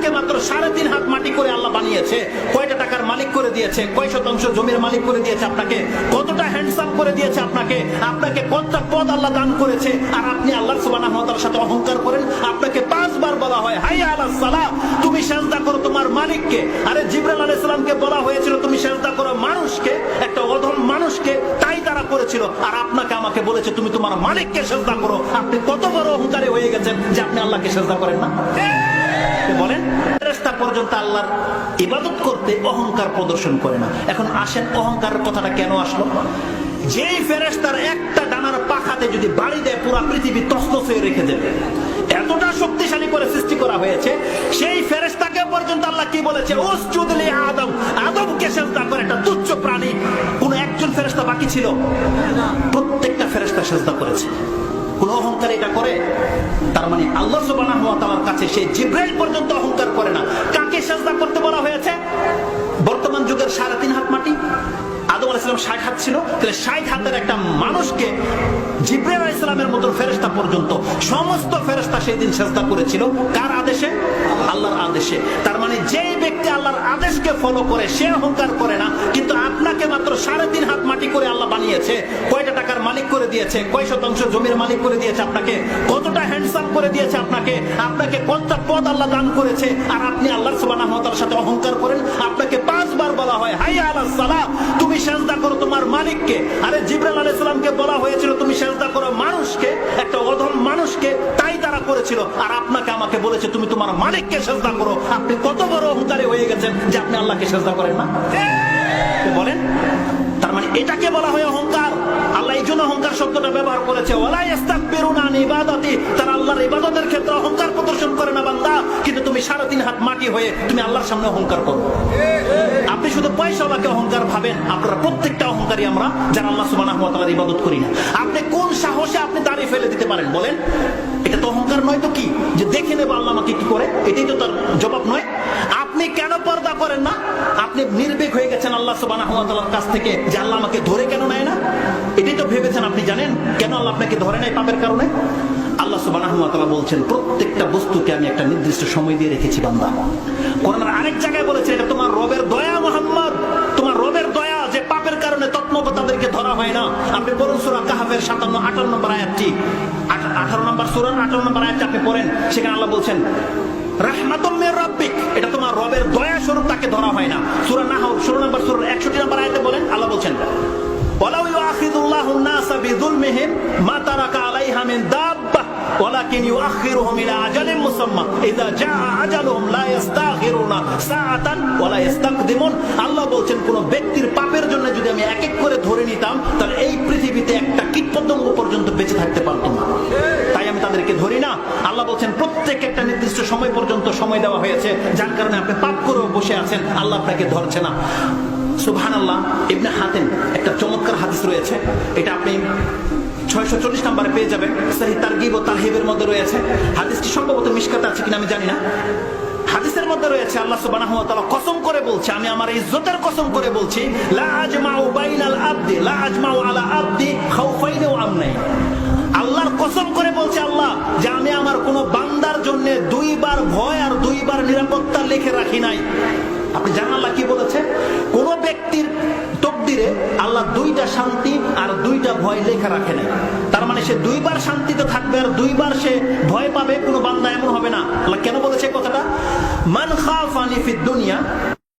আপনাকে মাত্র 3.5 হাত মাটি করে আল্লাহ বানিয়েছে, কয়টা টাকার মালিক করে দিয়েছে, কয় শতাংশ জমির মালিক করে দিয়েছে আপনাকে, কতটা হ্যান্ডসাম করে দিয়েছে আপনাকে, আপনাকে কতটা পদ আল্লাহ দান করেছে, আর আপনি আল্লাহ সুবহানাহু ওয়া তাআলার সাথে অহংকার করেন। আপনাকে 5 বার বলা হয় হাইয়া আলাস সালাহ, তুমি সিজদা করো তোমার মালিককে। আরে জিবরাইল আলাইহিস সালামকে বলা হয়েছিল তুমি সিজদা করো মানুষকে, একটা অধম মানুষকে, তাই তারা করেছিল। আর আপনাকে আমাকে বলেছে তুমি তোমার মালিককে সিজদা করো। আপনি কত বড় অহংকারী হয়ে গেছেন যে আপনি আল্লাহকে সিজদা করেন না? বলেন, ফেরেশতা পর্যন্ত আল্লাহর ইবাদত করতে অহংকার প্রদর্শন করে না। এখন আসেন অহংকারের কথাটা কেন আসলো? যেই ফেরেশতার একটা ডানার পাখাতে যদি বাড়ি দেয় পুরো পৃথিবী তছনছ হয়ে রেখে দেবে, এতটা শক্তিশালী করে সৃষ্টি করা হয়েছে, সেই ফেরেশতাকে পর্যন্ত আল্লাহ কি বলেছে? উসজুদ লি আদম, আদমকে সিজদা করে। একটা তুচ্ছ প্রাণী, কোন একজন ফেরেশতা বাকি ছিল? প্রত্যেকটা ফেরেশতা সিজদা করেছে। কোন অহংকার এটা করে? তার মানে আল্লাহ সুবহানাহু ওয়া তাআলার কাছে সেই জিবরাইল পর্যন্ত অহংকার করে না। কাকে সিজদা করতে বলা হয়েছে? বর্তমান যুগের 3.5 হাত মাটি। আদম আলাইহিস সালাম 60 হাত ছিল, তাহলে 60 হাতের একটা মানুষকে জিবরাইল আলাইহিস সালামের মতো ফেরেশতা পর্যন্ত সমস্ত ফেরেশতা সেই দিন সিজদা করেছিল। কার আদেশে? আল্লাহর আদেশে। তার মানে যেই ব্যক্তি আল্লাহর আদেশকে ফলো করে সে অহংকার করে না। কিন্তু আপনাকে মাত্র 3.5 হাত মাটি করে আল্লাহ বানিয়েছে, কয়টা টাকার মালিক করে দিয়েছে, কয় শতাংশ জমির মালিক করে দিয়েছে আপনাকে, কতটা হ্যান্ডসাম করে দিয়েছে আপনাকে, আপনাকে কতটা পদ আল্লাহ দান করেছে, আর আপনি আল্লাহ সুবহানাহু ওয়া তাআলার সাথে অহংকার করেন। আপনাকে 5 বার বলা হয় হাইয়া আলাস সালাহ, তুমি সিজদা করো তোমার মালিককে। আরে জিবরাইল আলাইহিস সালামকে বলা হয়েছিল তুমি সিজদা করো মানুষকে, একটা অধম মানুষকে, তাই তারা করেছিল। আর আপনাকে আমাকে বলেছে তুমি তোমার মালিককে সিজদা করো। আপনি কত বড় অহংকারী হয়ে গেছেন যে আপনি আল্লাহকে সিজদা করেন না? বলেন, তার মানে এটাকে বলা হয় অহংকার। আল্লাহ এই জন্য অহংকার শব্দটা ব্যবহার করেছে, ওয়ালা ইস্তাকবিরুনা আন ইবাদাতি, তারা আল্লাহর ইবাদতের ক্ষেত্রে অহংকার প্রদর্শন করে না বান্দা। কিন্তু তুমি 3.5 হাত মাটি হয়ে তুমি আল্লাহর সামনে অহংকার করো। আপনি শুধু পয়সাওয়ালাকে অহংকার ভাবেন, আপনারা প্রত্যেকটা অহংকারী আমরা যারা আল্লাহ সুবহানাহু ওয়া তাআলার ইবাদত করি না। আপনি কোন সাহসে আপনি দাড়ি ফেলে দিতে পারেন বলেন? এটা তো অহংকার নয় তো কি? যে দেখে নেব আল্লাহ আমাকে কি করে, এটাই তো তার জবাব নয়। আপনি কেন পর্দা করেন না? আপনি নির্ভীক হয়ে গেছেন আল্লাহ সুবহানাহু ওয়া তাআলার কাছ থেকে যে আল্লাহ আমাকে ধরে কেন নেয় না, এটাই তো ভেবেছেন। আপনি জানেন কেন আল্লাহ আপনাকে ধরে নেয়? পাপের কারণে। আল্লাহ সুবহানাহু ওয়া তাআলা বলছেন প্রত্যেকটা বস্তুকে আমি একটা নির্দিষ্ট সময় দিয়ে রেখেছি বান্দা। কোরআনের আরেক জায়গায় বলেছে এটা তোমার রবের দয়া মুহাম্মদ, তোমার রবের দয়া যে পাপের কারণে তৎনব তাদেরকে ধরা হয় না। আপনি পড়ুন সূরা কাহফের 57-58 নম্বর আয়াতটি, 18 নম্বর সূরার 18 নম্বর আয়াতটি আপনি পড়েন। সেখানে আল্লাহ বলছেন রাহমাতুম মির রাব্বিক, এটা তোমার রবের দয়া স্বরূপ তাকে ধরা হয় না। সূরা নাহল 16 নম্বর সূরার 61 নম্বর আয়াতে বলেন, আল্লাহ বলছেন ওয়ালাউ ইউআখিযুল্লাহুন নাসা বিযুলমিহিম মা তারাকা আলাইহা মিন দাব্বাহ ওয়ালাকিন ইউআখিরুহুম ইলা আজালিন মুসাম্মা ইযা জাআ আজালুহুম লা ইস্তাখিরুনা সাআতান ওয়া লা ইস্তাকদিমুন। আল্লাহ বলছেন কোন ব্যক্তির পাপের জন্য যদি আমি এক এক করে ধরে নিতাম তাহলে এই পৃথিবীতে একটা কীটপতঙ্গ পর্যন্ত বেঁচে থাকতে পারতো না, তাই আমি তাদেরকে ধরি না। আল্লাহ বলছেন প্রত্যেক একটা নির্দিষ্ট সময় পর্যন্ত সময় দেওয়া হয়েছে, যার কারণে আপনি পাপ করেও বসে আছেন, আল্লাহ আপনাকে ধরছে না। সুবহানাল্লাহ। ইবনে হাতিম একটা চমৎকার হাদিস রয়েছে, এটা আপনি 640 নম্বরে পেয়ে যাবেন, সহিহ তারগিব ও তারহিবের মধ্যে রয়েছে। হাদিসটি সম্ভবত মিশকাতে আছে কিনা আমি জানি না। হাদিসের মধ্যে রয়েছে আল্লাহ সুবহানাহু ওয়া তাআলা কসম করে বলছে, আমি আমার ইজ্জতের কসম করে বলছি, লা আজমাউ বাইনাল আবদি লা আজমাউ আলা আবদি খাউফাইন ওয়া আমনাইন। আল্লাহর কসম করে বলছে আল্লাহ যে আমি আমার কোন বান্দার জন্য 2 বার ভয় আর 2 বার নিরাপত্তা লিখে রাখি নাই। আপনি জানেন আল্লাহ কি বলেছে? কোন ব্যক্তির তকদিরে আল্লাহ 2টা শান্তি আর 2টা ভয় লেখা রাখে নাই। তার মানে সে 2 বার শান্তিতে থাকবে আর 2 বার সে ভয় পাবে, কোন বান্দা এমন হবে না। আল্লাহ কেন বলেছে কথাটা? মান খাফানি ফিদ দুনিয়া